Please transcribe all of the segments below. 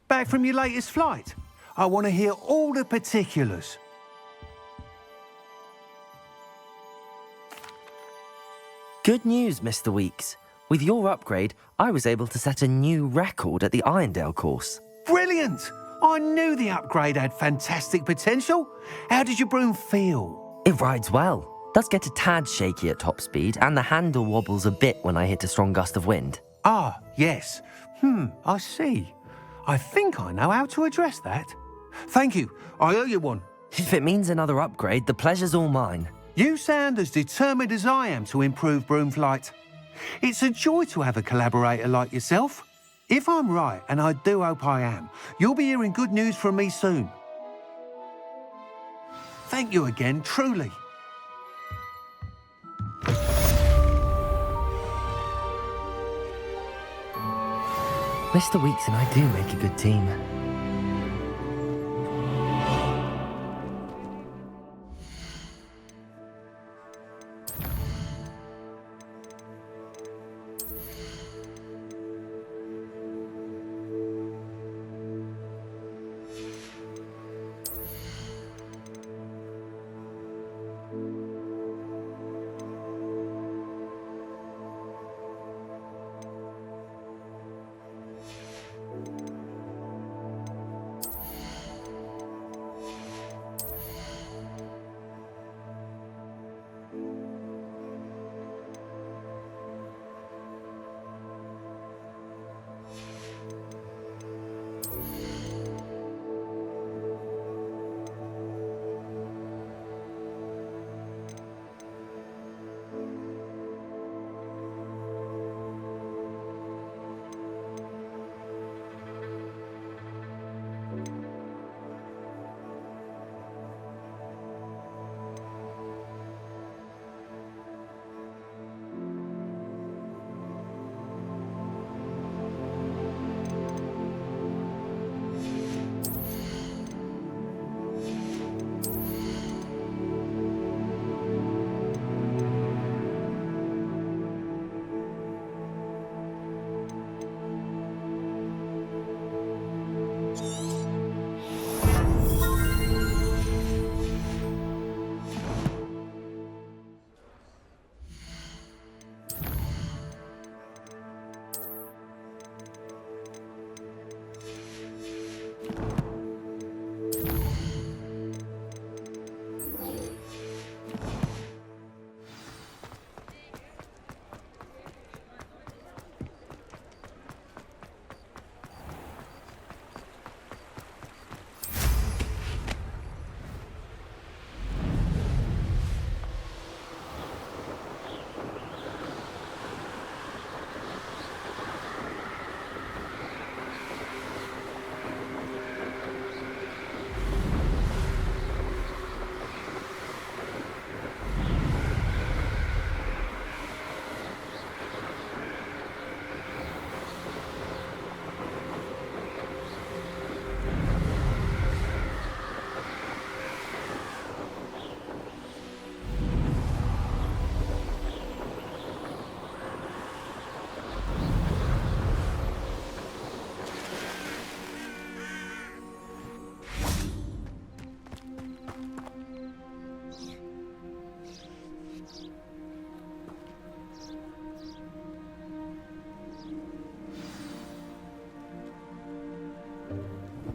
Back from your latest flight? I want to hear all the particulars. Good news, Mr. Weeks. With your upgrade, I was able to set a new record at the Irondale course. Brilliant! I knew the upgrade had fantastic potential. How did your broom feel? It rides well. Does get a tad shaky at top speed, and the handle wobbles a bit when I hit a strong gust of wind. Ah, yes. I see. I think I know how to address that. Thank you. I owe you one. If it means another upgrade, the pleasure's all mine. You sound as determined as I am to improve broom flight. It's a joy to have a collaborator like yourself. If I'm right, and I do hope I am, you'll be hearing good news from me soon. Thank you again, truly. Mr. Weeks and I do make a good team.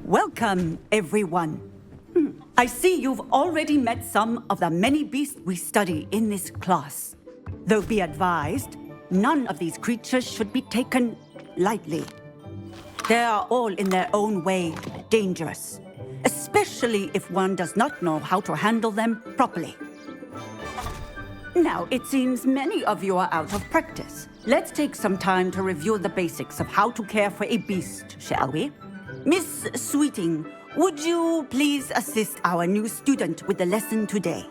Welcome, everyone. I see you've already met some of the many beasts we study in this class. Though be advised, none of these creatures should be taken lightly. They are all in their own way dangerous, especially if one does not know how to handle them properly. Now, it seems many of you are out of practice. Let's take some time to review the basics of how to care for a beast, shall we? Miss Sweeting, would you please assist our new student with the lesson today?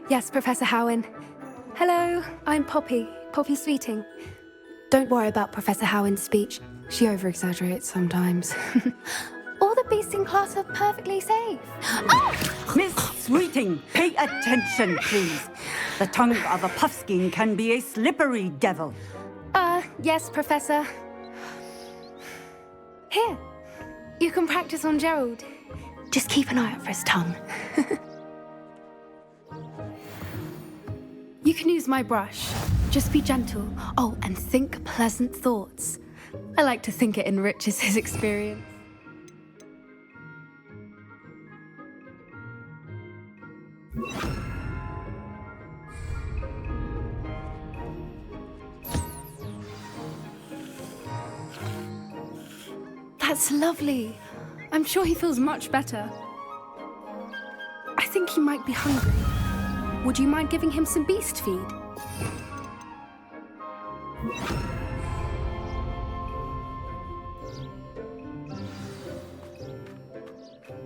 Yes, Professor Howen. Hello, I'm Poppy Sweeting. Don't worry about Professor Howin's speech. She over-exaggerates sometimes. All the beasts in class are perfectly safe. Oh! Miss Sweeting, pay attention, please. The tongue of a puffskein can be a slippery devil. Yes, Professor. Here, you can practice on Gerald. Just keep an eye out for his tongue. You can use my brush. Just be gentle. Oh, and think pleasant thoughts. I like to think it enriches his experience. That's lovely. I'm sure he feels much better. I think he might be hungry. Would you mind giving him some beast feed?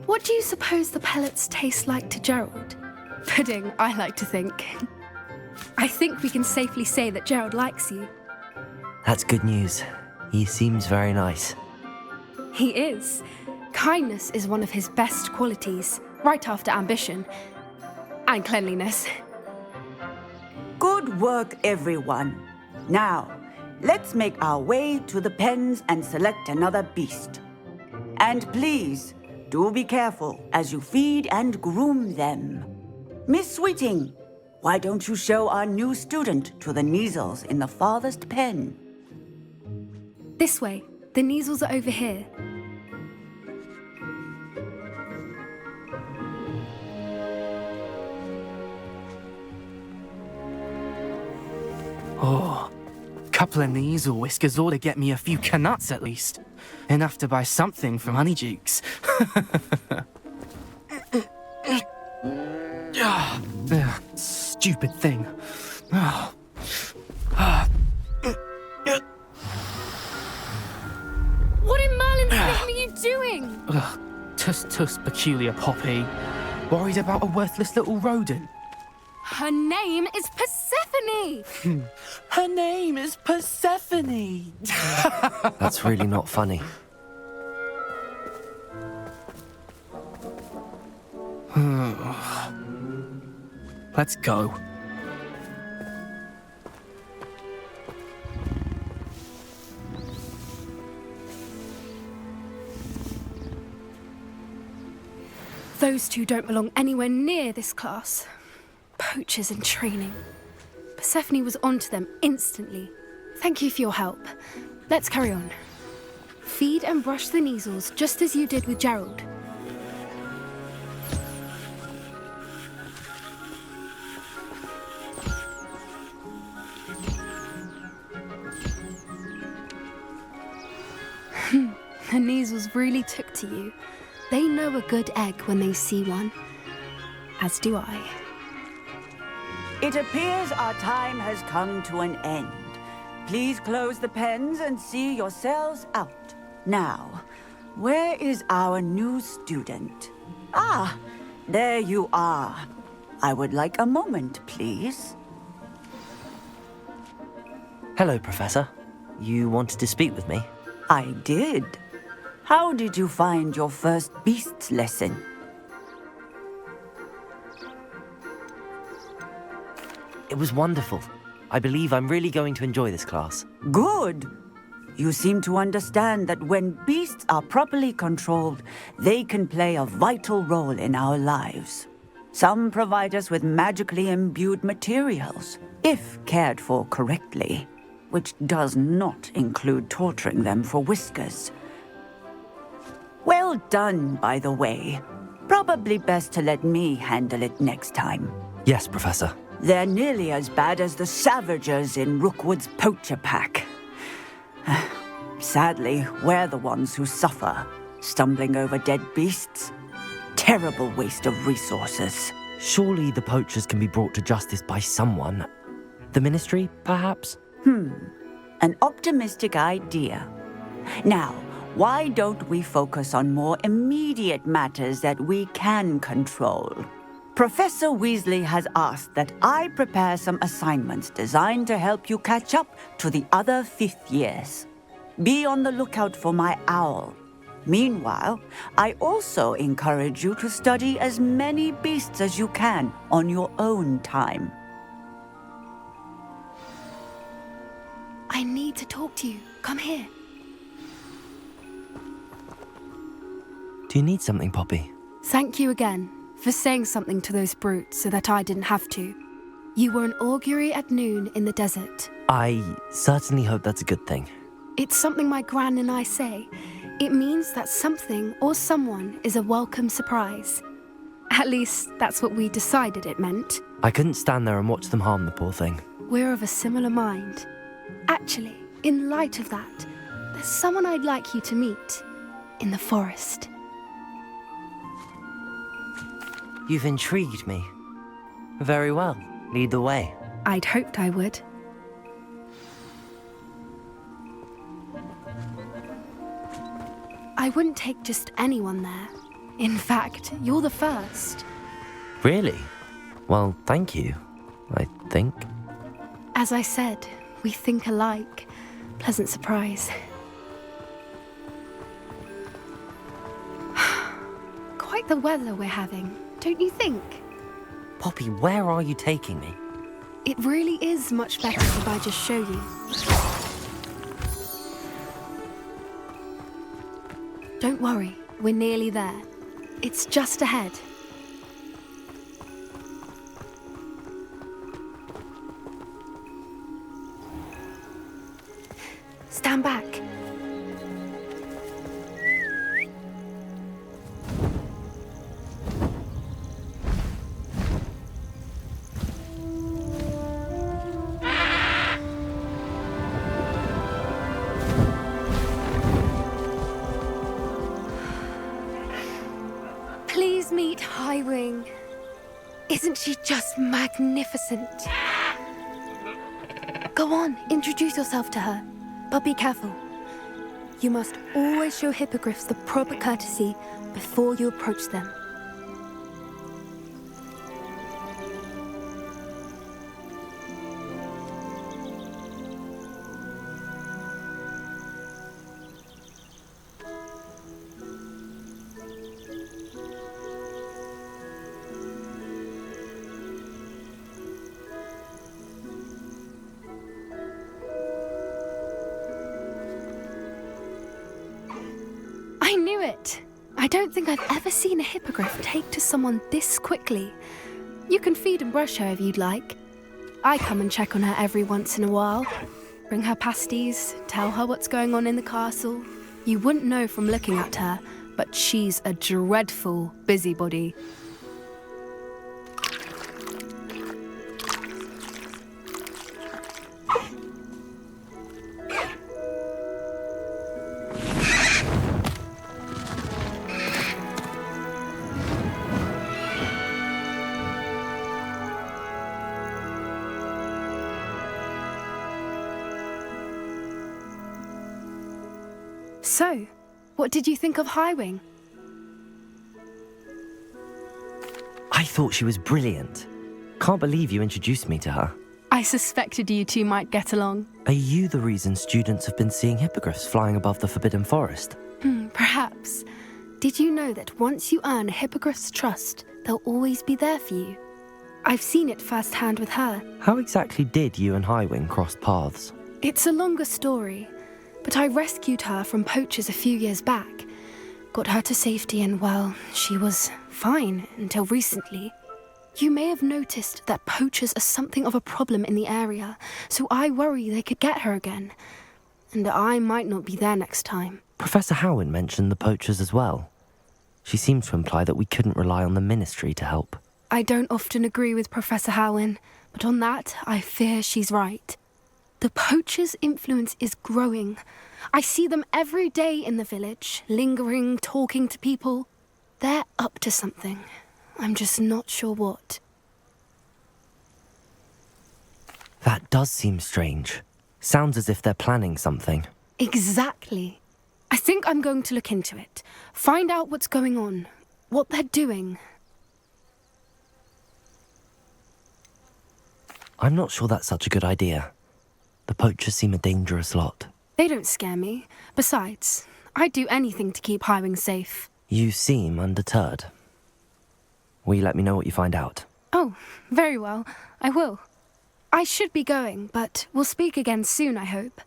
What do you suppose the pellets taste like to Gerald? Pudding, I like to think. I think we can safely say that Gerald likes you. That's good news. He seems very nice. He is. Kindness is one of his best qualities, right after ambition. And cleanliness. Good work, everyone. Now, let's make our way to the pens and select another beast. And please, do be careful as you feed and groom them. Miss Sweeting, why don't you show our new student to the Neasels in the farthest pen? This way. The Neasels are over here. Oh, couple of Neasel whiskers ought to get me a few canuts at least. Enough to buy something from Honeydukes. Stupid thing. What in Merlin's name are you doing? Tuss, peculiar Poppy. Worried about a worthless little rodent. Her name is Persephone! Her name is Persephone! That's really not funny. Let's go. Those two don't belong anywhere near this class. Poachers in training. Persephone was onto them instantly. Thank you for your help. Let's carry on. Feed and brush the Neasels just as you did with Gerald. The Neasels really took to you. They know a good egg when they see one. As do I. It appears our time has come to an end. Please close the pens and see yourselves out. Now, where is our new student? Ah, there you are. I would like a moment, please. Hello, Professor. You wanted to speak with me? I did. How did you find your first beasts lesson? It was wonderful. I believe I'm really going to enjoy this class. Good. You seem to understand that when beasts are properly controlled, they can play a vital role in our lives. Some provide us with magically imbued materials, if cared for correctly, which does not include torturing them for whiskers. Well done, by the way. Probably best to let me handle it next time. Yes, Professor. They're nearly as bad as the Savagers in Rookwood's poacher pack. Sadly, we're the ones who suffer, stumbling over dead beasts. Terrible waste of resources. Surely the poachers can be brought to justice by someone. The Ministry, perhaps? An optimistic idea. Now, why don't we focus on more immediate matters that we can control? Professor Weasley has asked that I prepare some assignments designed to help you catch up to the other fifth years. Be on the lookout for my owl. Meanwhile, I also encourage you to study as many beasts as you can on your own time. I need to talk to you. Come here. Do you need something, Poppy? Thank you again for saying something to those brutes so that I didn't have to. You were an augury at noon in the desert. I certainly hope that's a good thing. It's something my gran and I say. It means that something or someone is a welcome surprise. At least, that's what we decided it meant. I couldn't stand there and watch them harm the poor thing. We're of a similar mind. Actually, in light of that, there's someone I'd like you to meet in the forest. You've intrigued me. Very well. Lead the way. I'd hoped I would. I wouldn't take just anyone there. In fact, you're the first. Really? Well, thank you, I think. As I said, we think alike. Pleasant surprise. Quite the weather we're having, don't you think? Poppy, where are you taking me? It really is much better if I just show you. Don't worry, we're nearly there. It's just ahead. Stand back. Please meet Highwing. Isn't she just magnificent? Go on, introduce yourself to her. But be careful. You must always show hippogriffs the proper courtesy before you approach them. I knew it! I don't think I've ever seen a hippogriff take to someone this quickly. You can feed and brush her if you'd like. I come and check on her every once in a while. Bring her pasties, tell her what's going on in the castle. You wouldn't know from looking at her, but she's a dreadful busybody. So, what did you think of Highwing? I thought she was brilliant. Can't believe you introduced me to her. I suspected you two might get along. Are you the reason students have been seeing hippogriffs flying above the Forbidden Forest? Perhaps. Did you know that once you earn a hippogriff's trust, they'll always be there for you? I've seen it firsthand with her. How exactly did you and Highwing cross paths? It's a longer story, but I rescued her from poachers a few years back. Got her to safety and, well, she was fine until recently. You may have noticed that poachers are something of a problem in the area, so I worry they could get her again. And I might not be there next time. Professor Howin mentioned the poachers as well. She seemed to imply that we couldn't rely on the ministry to help. I don't often agree with Professor Howin, but on that, I fear she's right. The poachers' influence is growing. I see them every day in the village, lingering, talking to people. They're up to something. I'm just not sure what. That does seem strange. Sounds as if they're planning something. Exactly. I think I'm going to look into it. Find out what's going on, what they're doing. I'm not sure that's such a good idea. The poachers seem a dangerous lot. They don't scare me. Besides, I'd do anything to keep Highwing safe. You seem undeterred. Will you let me know what you find out? Oh, very well. I will. I should be going, but we'll speak again soon, I hope.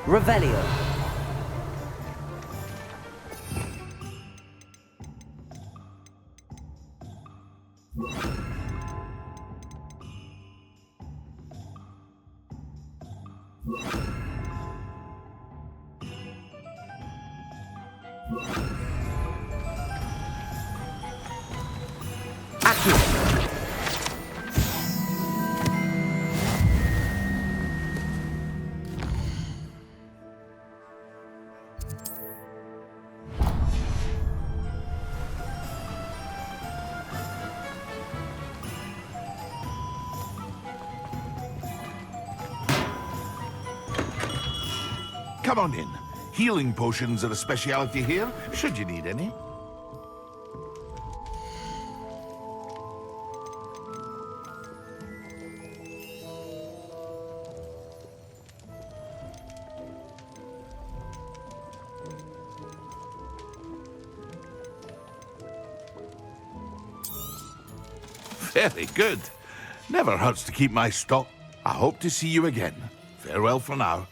Revelio. Come on in. Healing potions are a speciality here, should you need any. Very good. Never hurts to keep my stock. I hope to see you again. Farewell for now.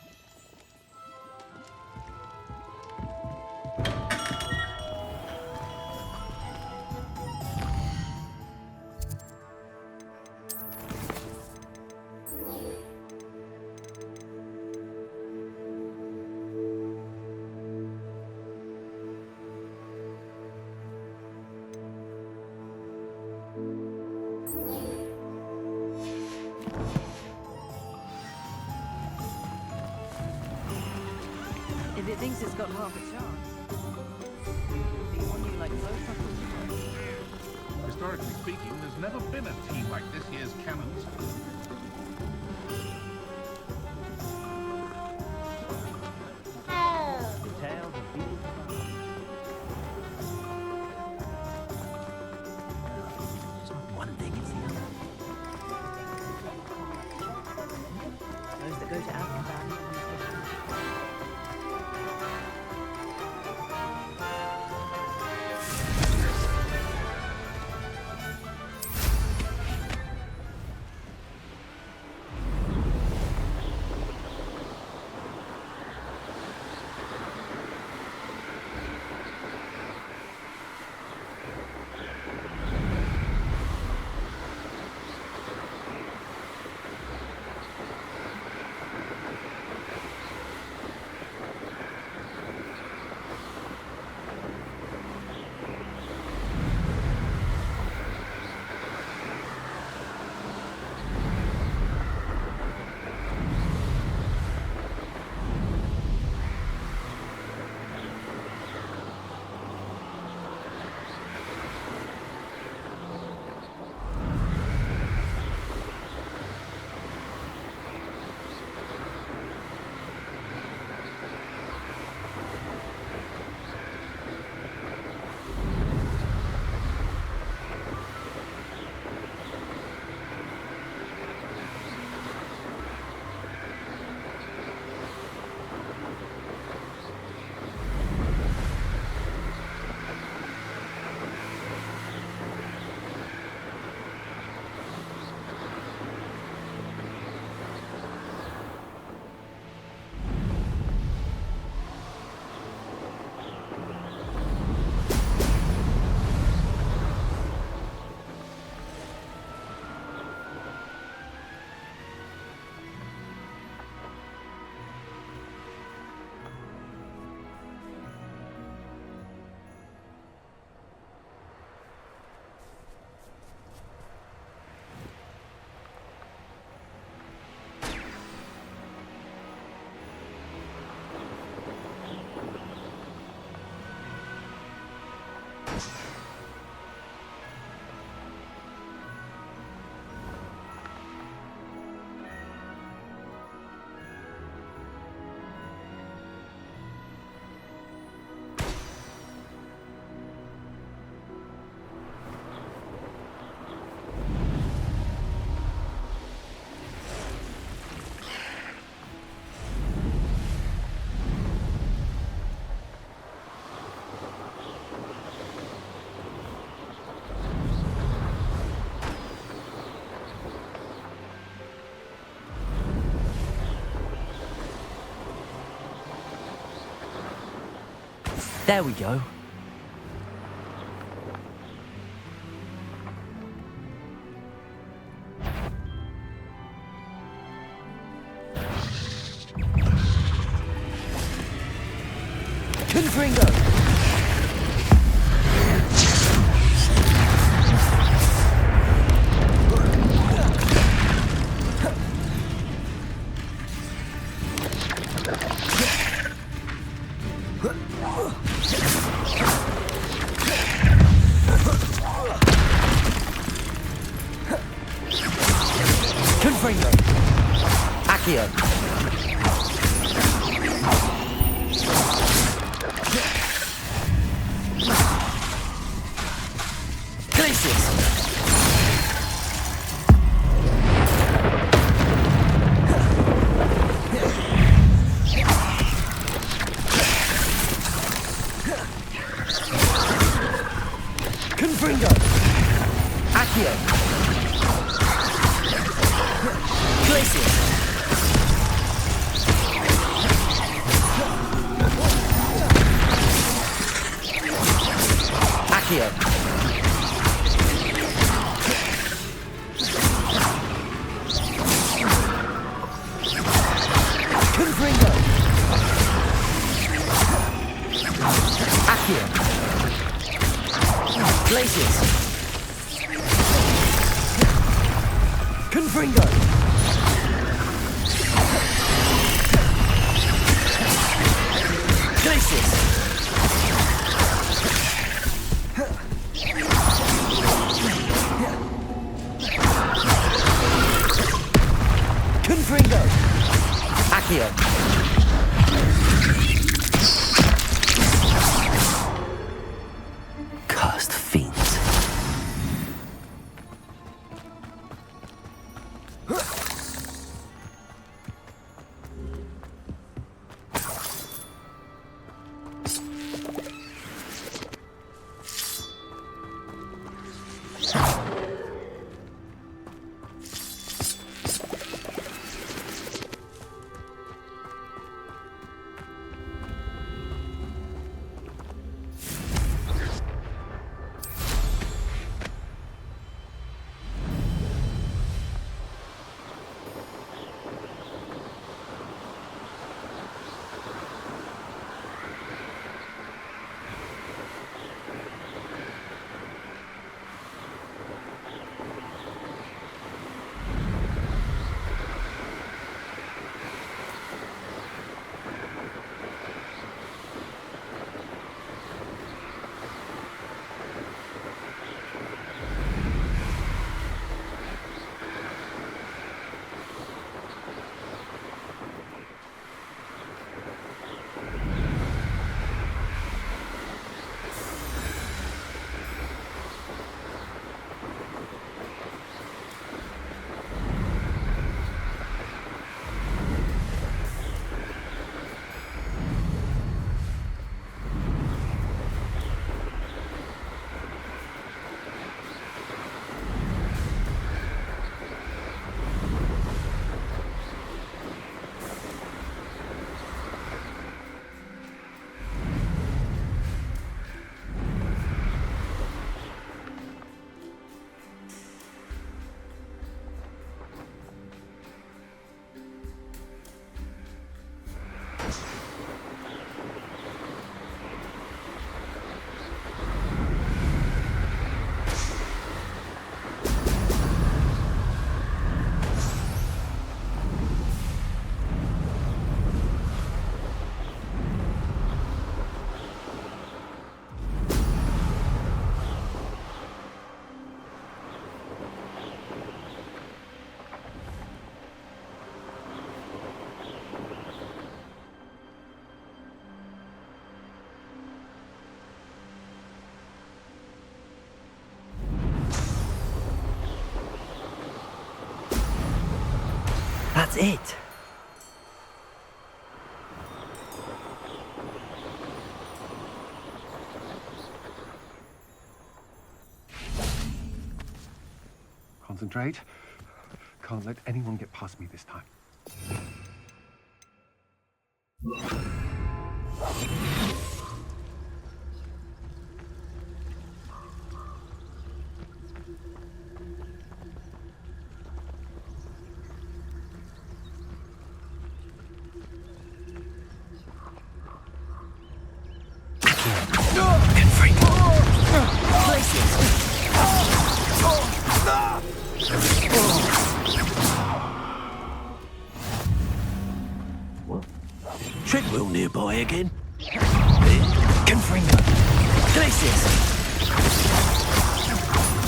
If it thinks it's got half a chance, it'll be on you like blow truckles. Historically speaking, there's never been a team like this year's cannons. One thing is the other. Those that go to Alpha There we go. Confringo! Confringo! Accio! Confringo! Accio! Glacius! Accio! Confringo! Accio! Glacius! Confringo! Glacius! Confringo! Accio! Cursed fiends. That's it. Concentrate. Can't let anyone get past me this time. Treadwell nearby again. Confringo. Glacius.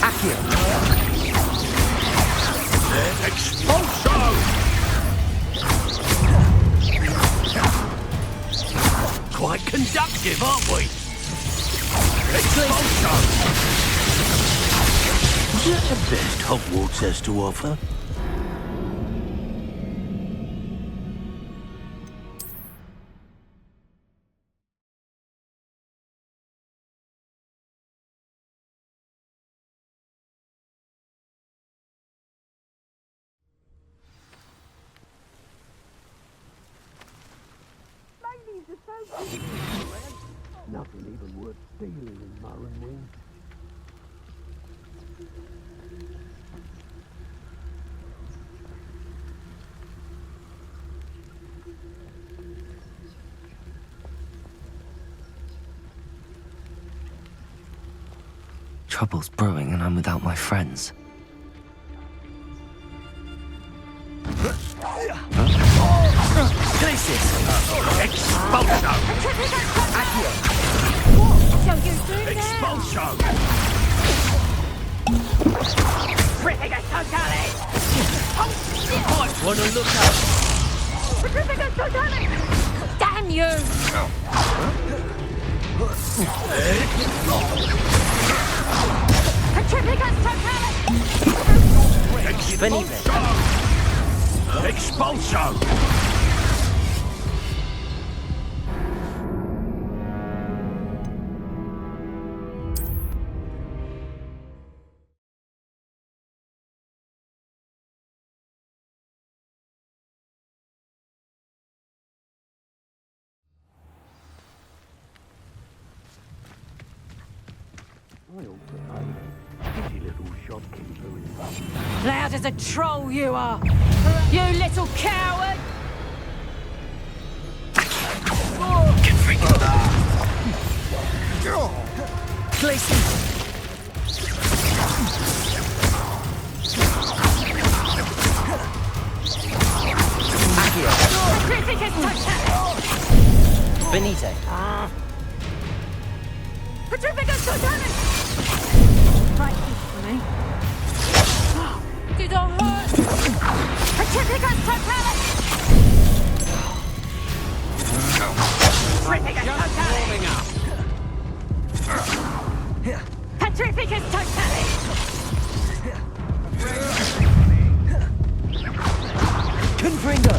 Accio. Expulso! Quite conductive, aren't we? Expulso! Is that the best Hogwarts has to offer? Nothing even worth stealing in Morrowind. Trouble's brewing and I'm without my friends. Glacius. Expulso! Accio. Don't you do that? Expulso! Ridiculous totally! Might want to look up. Ridiculous totally! Damn you! Ridiculous totally! Benite. Expulso! Pretty little shopkeeper. Loud as a troll you are! You little coward! Glacius. Accio. Ridiculous totally! Benite. Ridiculous totally! Right this for me. Did I hurt? Ridiculous totally! Ridiculous totally! Petrificus totally! Confringo.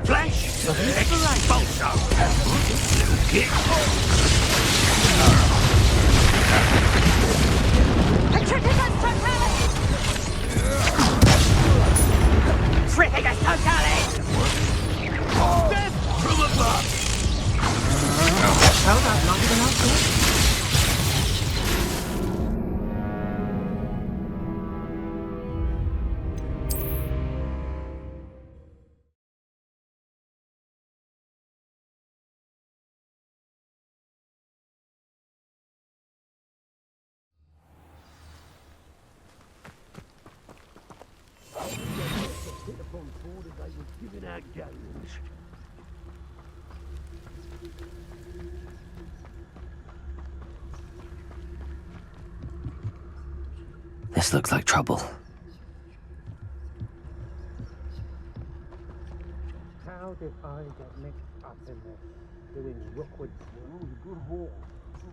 Flash! Expulso! Little kick! Petrificus totally! Ridiculous totally! Death from above! Held out longer than I thought. Giving out games. This looks like trouble. How did I get mixed up in this? Doing Rookwood? It was a good haul.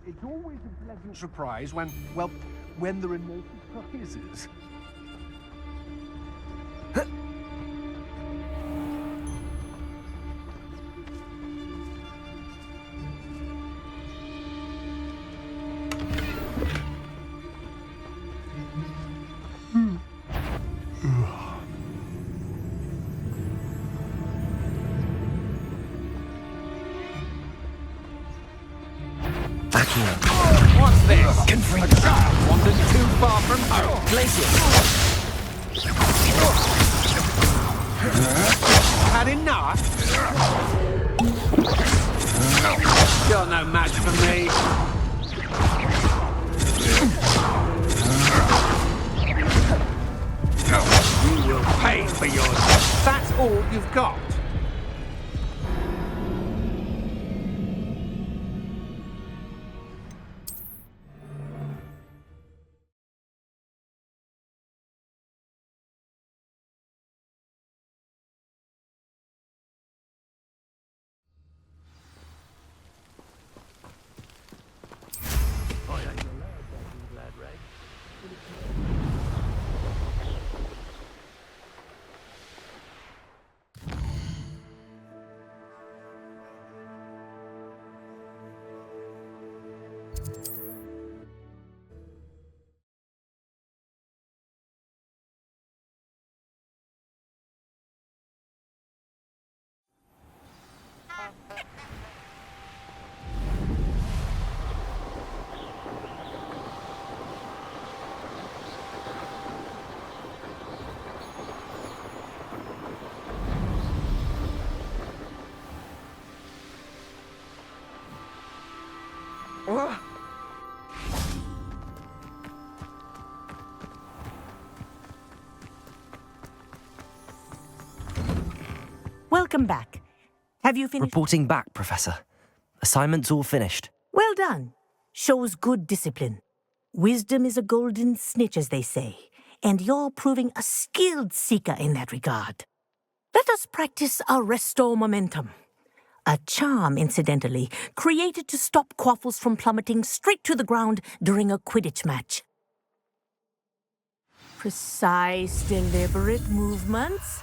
It's always a pleasant surprise when there are no surprises. What's this? A child wandered too far from home. Glacius. Had enough? You're no match for me. pay for yours. That's all you've got. Welcome back. Have you finished? Reporting back, Professor. Assignment's all finished. Well done. Shows good discipline. Wisdom is a golden snitch, as they say, and you're proving a skilled seeker in that regard. Let us practice our restore momentum. A charm, incidentally, created to stop quaffles from plummeting straight to the ground during a Quidditch match. Precise, deliberate movements.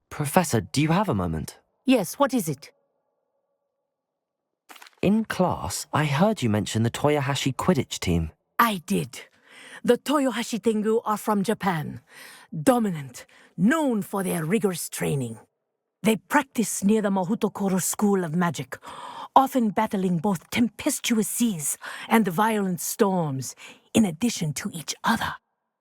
Professor, do you have a moment? Yes, what is it? In class, I heard you mention the Toyohashi Quidditch team. I did. The Toyohashi Tengu are from Japan. Dominant, known for their rigorous training. They practice near the Mahutokoro School of Magic, often battling both tempestuous seas and violent storms, in addition to each other.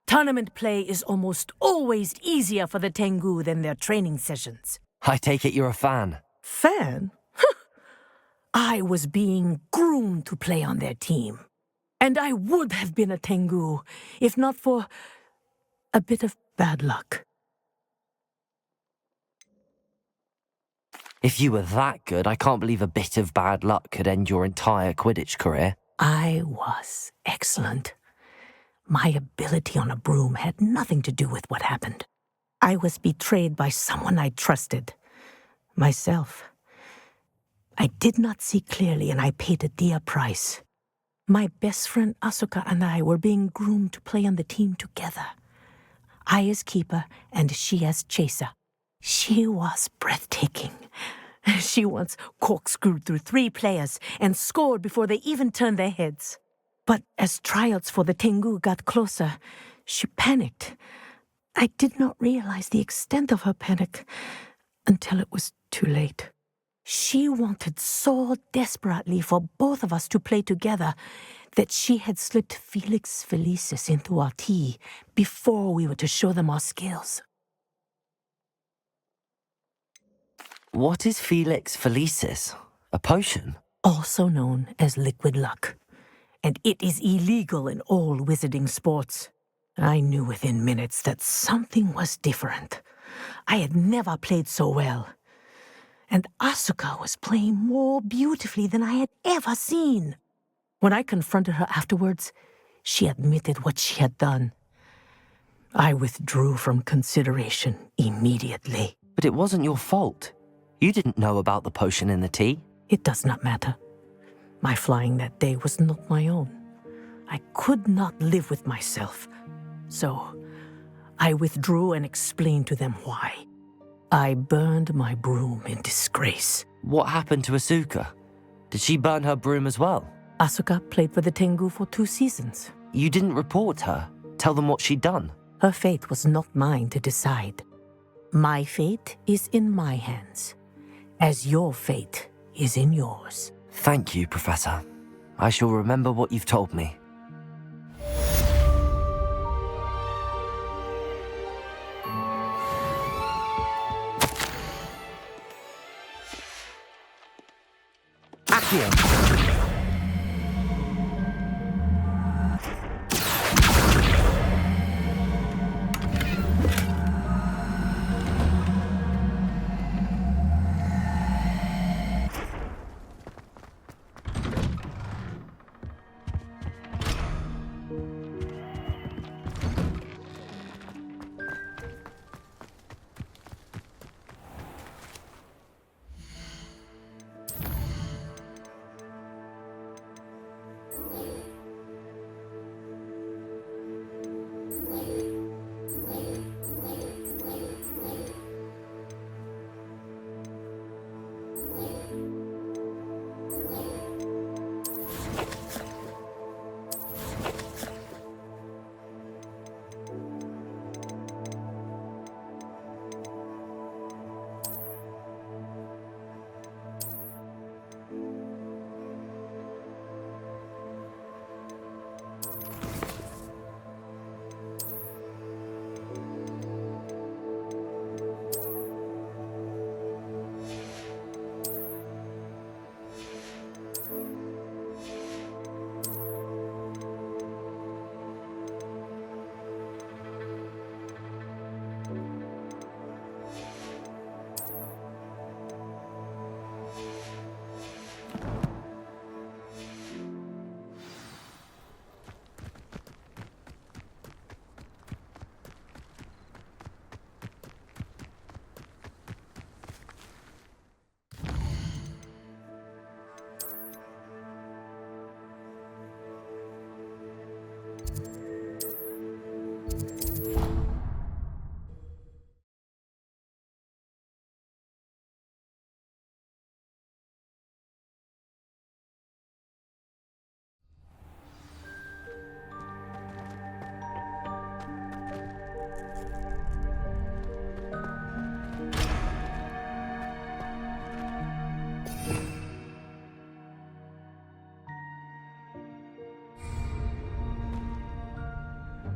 Tournament play is almost always easier for the Tengu than their training sessions. I take it you're a fan. Fan? I was being groomed to play on their team. And I would have been a Tengu, if not for a bit of bad luck. If you were that good, I can't believe a bit of bad luck could end your entire Quidditch career. I was excellent. My ability on a broom had nothing to do with what happened. I was betrayed by someone I trusted. Myself. I did not see clearly, and I paid a dear price. My best friend Asuka and I were being groomed to play on the team together. I as keeper, and she as chaser. She was breathtaking. She once corkscrewed through 3 players and scored before they even turned their heads. But as tryouts for the Tengu got closer, she panicked. I did not realize the extent of her panic until it was too late. She wanted so desperately for both of us to play together that she had slipped Felix Felicis into our tea before we were to show them our skills. What is Felix Felicis? A potion? Also known as liquid luck. And it is illegal in all wizarding sports. I knew within minutes that something was different. I had never played so well. And Asuka was playing more beautifully than I had ever seen. When I confronted her afterwards, she admitted what she had done. I withdrew from consideration immediately. But it wasn't your fault. You didn't know about the potion in the tea. It does not matter. My flying that day was not my own. I could not live with myself. So, I withdrew and explained to them why. I burned my broom in disgrace. What happened to Asuka? Did she burn her broom as well? Asuka played for the Tengu for 2 seasons. You didn't report her? Tell them what she'd done? Her fate was not mine to decide. My fate is in my hands, as your fate is in yours. Thank you, Professor. I shall remember what you've told me. Accio!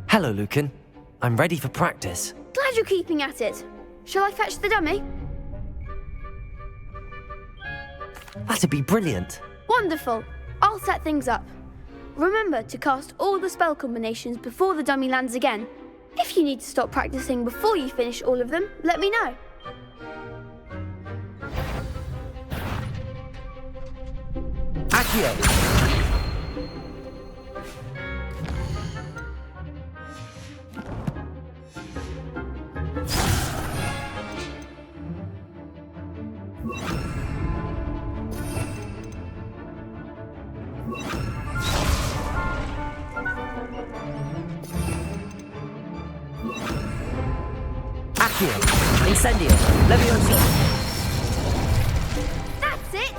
Hello, Lucan. I'm ready for practice. Glad you're keeping at it. Shall I fetch the dummy? That'd be brilliant. Wonderful. I'll set things up. Remember to cast all the spell combinations before the dummy lands again. If you need to stop practicing before you finish all of them, let me know. Accio! Accio! Incendio! Levioso! That's it!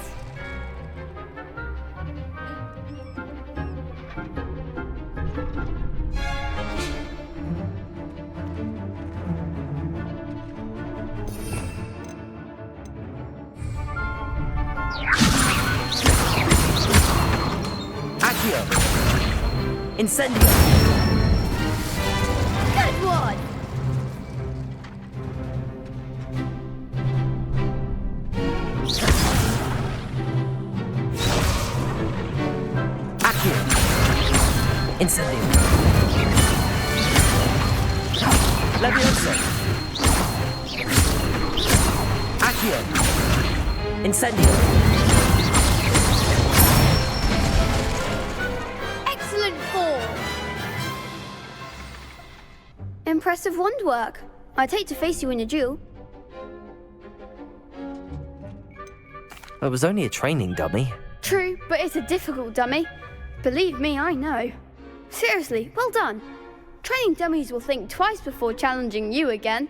Accio! Incendio! Good one! Accio! Incendio! Levioso! Accio! Incendio! Excellent form! Impressive wand work. I'd hate to face you in a duel. It was only a training dummy. True, but it's a difficult dummy. Believe me, I know. Seriously, well done. Training dummies will think twice before challenging you again.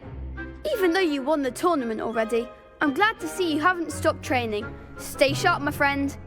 Even though you won the tournament already, I'm glad to see you haven't stopped training. Stay sharp, my friend.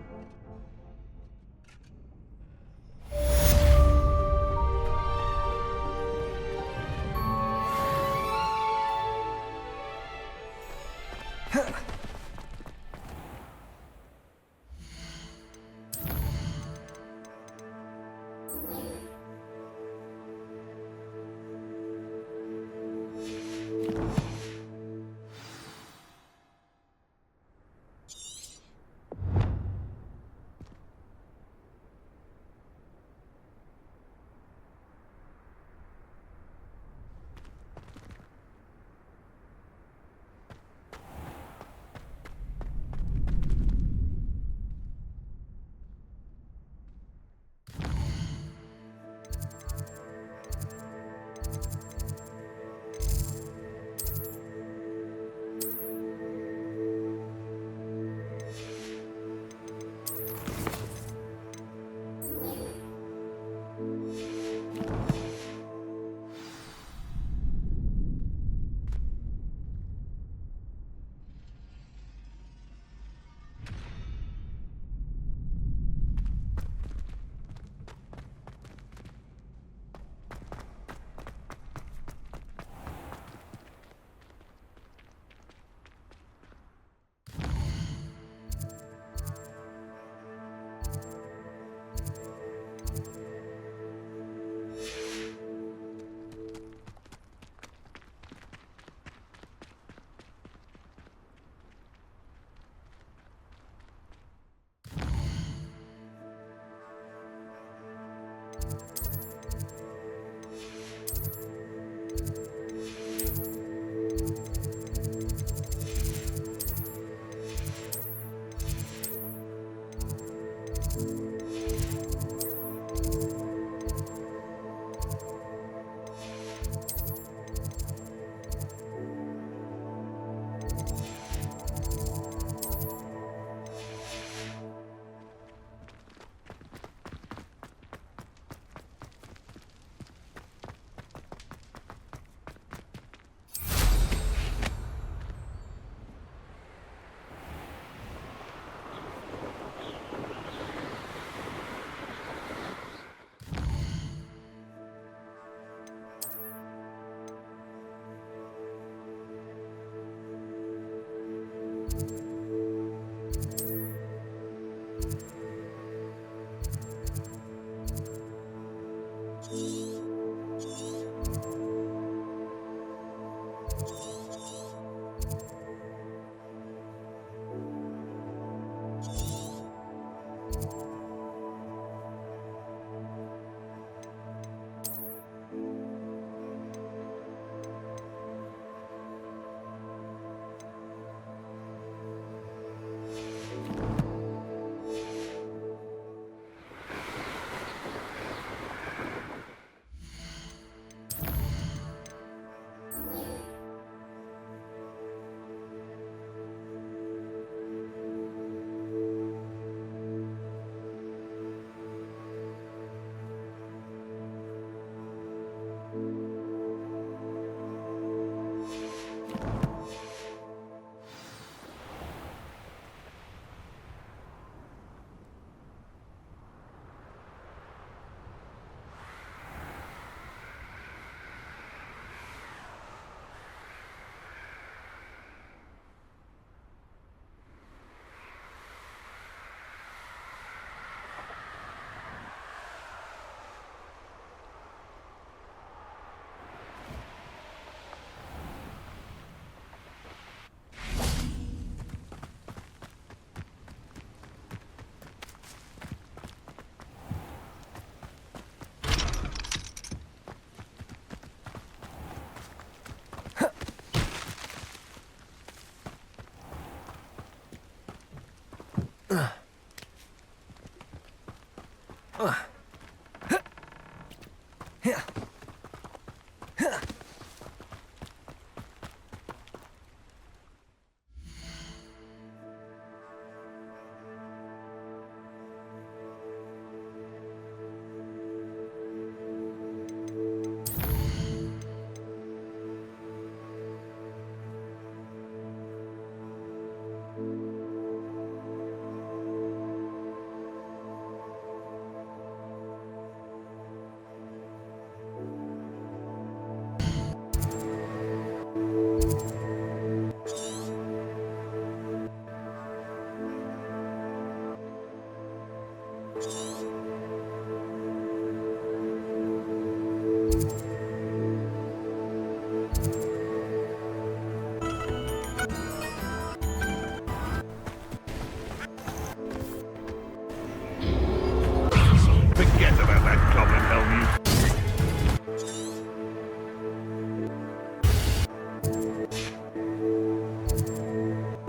Forget about that goblin helmet.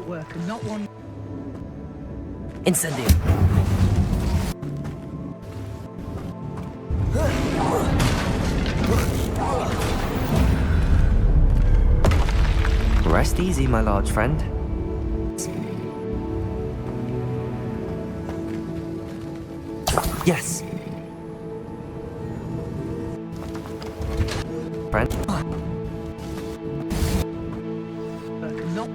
Work and not one. Incendio. Rest easy, my large friend. Yes. Friend. Work and not.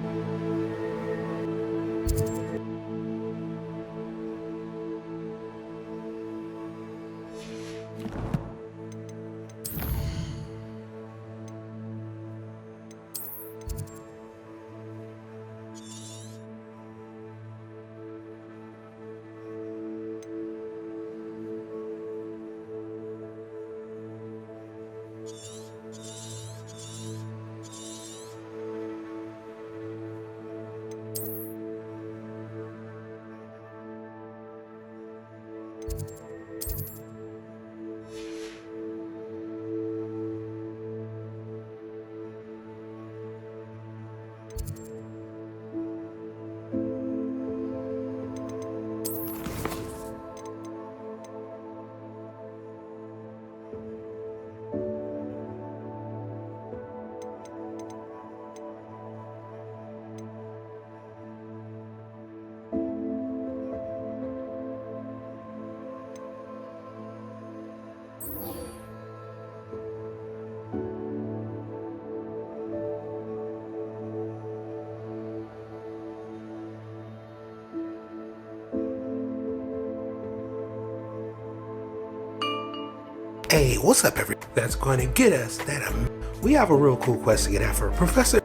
Hey, what's up, everyone? That's going to get us that. We have a real cool quest to get after. Professor,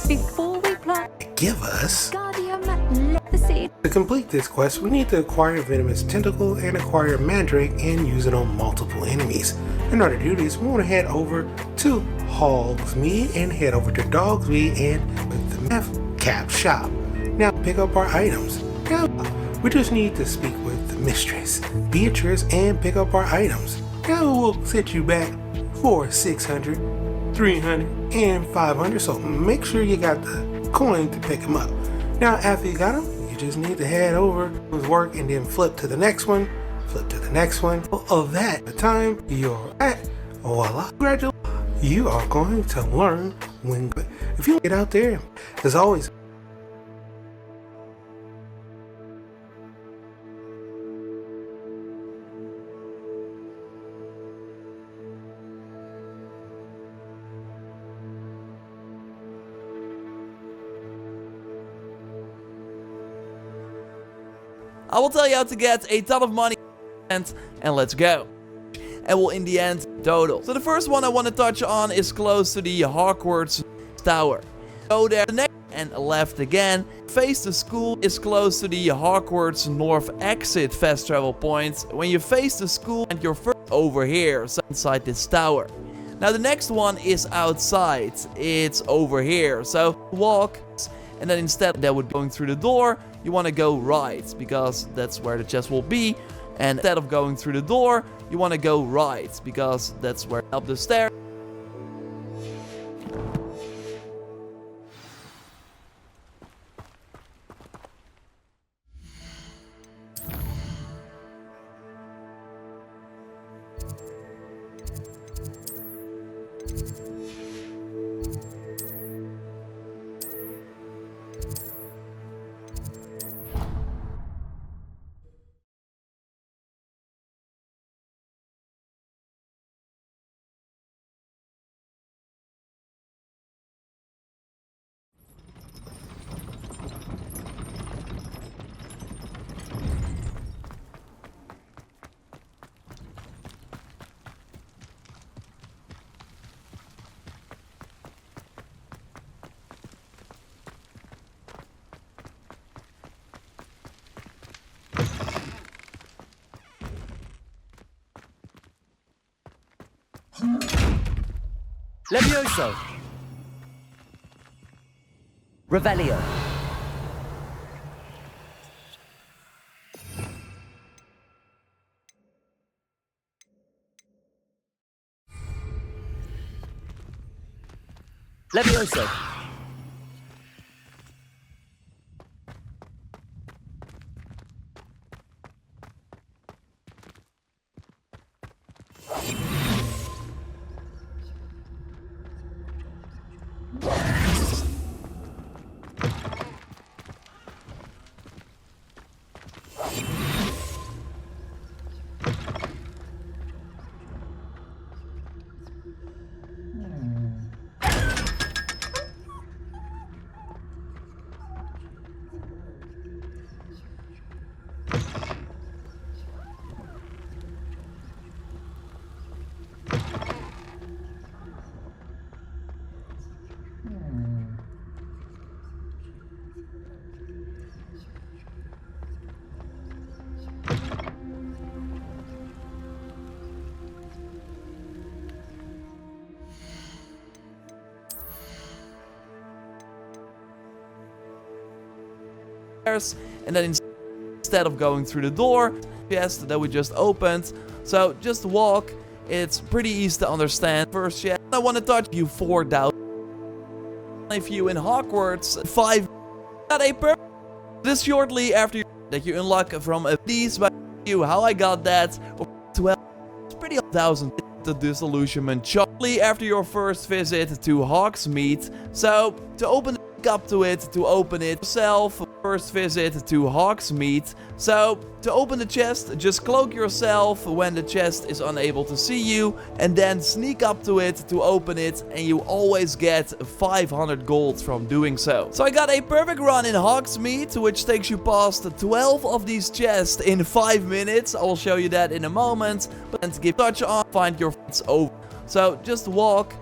Before we play, give us. Guardian Legacy. To complete this quest, we need to acquire Venomous Tentacle and acquire Mandrake and use it on multiple enemies. In order to do this, we want to head over to Hogsmeade and head over to Dogsmeade and with the Meth Cap shop. Now pick up our items. Now we just need to speak with the mistress, Beatrice, and pick up our items. Now we'll set you back for 600, 300, and 500. So make sure you got the coin to pick them up. Now after you got them, you just need to head over with work and then flip to the next one, flip to the next one. Of that, the time you're at, voila, congratulations. You are going to learn when. If you get out there, as always. I will tell you how to get a ton of money and let's go. And we'll in the end total. So the first one I want to touch on is close to the Hogwarts Tower. Go there next and left again. Face the school is close to the Hogwarts North exit fast travel point. When you face the school and you're first over here, so inside this tower. Now the next one is outside. It's over here. So walk, and then instead that would be going through the door. You want to go right, because that's where the chest will be. And instead of going through the door, you want to go right, because that's where up the stairs. Levioso! Revelio! Levioso! And then instead of going through the door, chest that we just opened, so just walk. It's pretty easy to understand. First chest, I want to touch you 4,000. If you in Hogwarts 5 got a per this shortly after that you unlock from a these by you how I got that 12. It's pretty 1,000 the disillusionment shortly after your first visit to Hogsmeade. So to open up to it, to open it yourself. First visit to Hogsmeade. So to open the chest, just cloak yourself when the chest is unable to see you, and then sneak up to it to open it, and you always get 500 gold from doing so. So I got a perfect run in Hogsmeade, which takes you past 12 of these chests in 5 minutes. I will show you that in a moment, but then to give touch on, find your friends over. So just walk.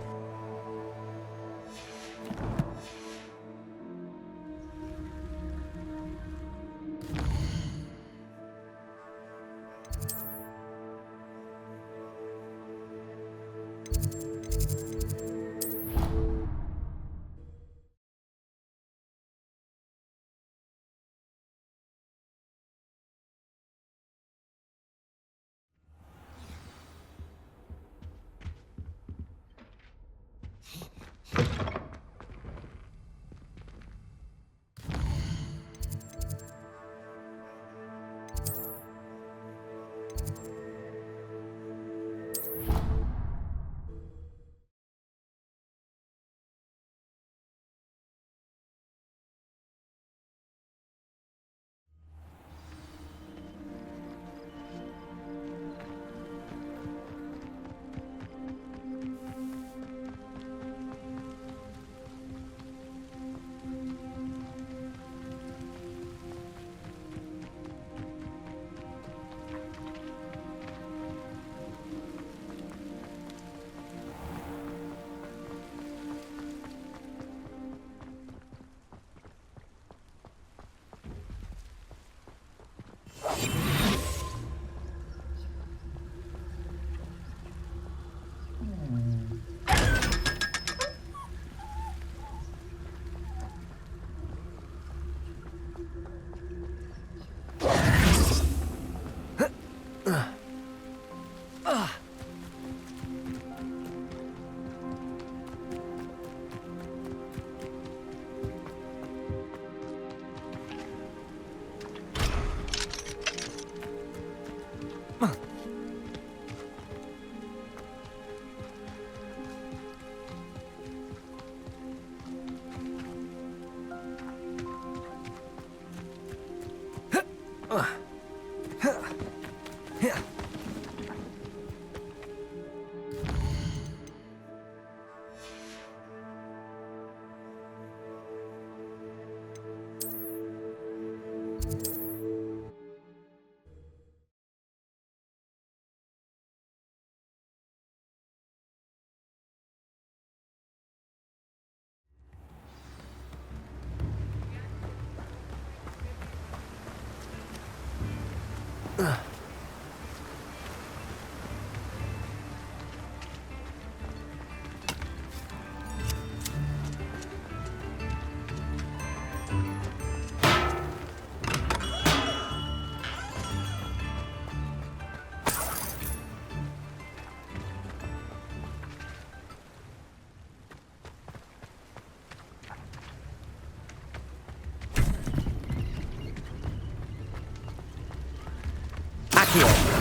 Accio.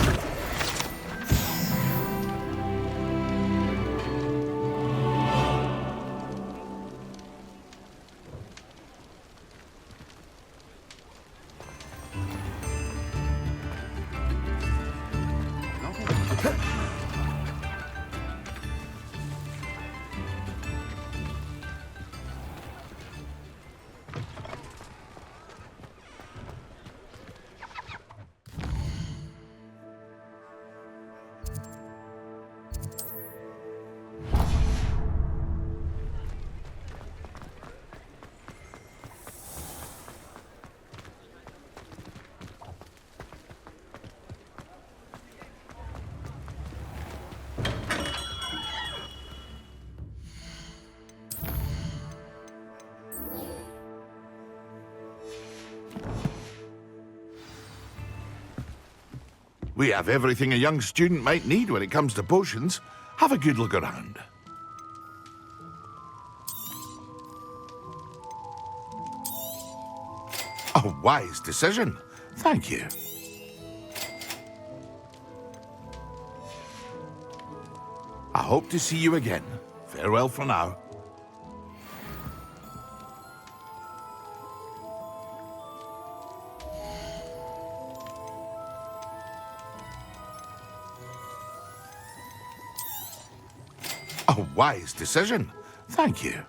We have everything a young student might need when it comes to potions. Have a good look around. A wise decision. Thank you. I hope to see you again. Farewell for now. A wise decision. Thank you.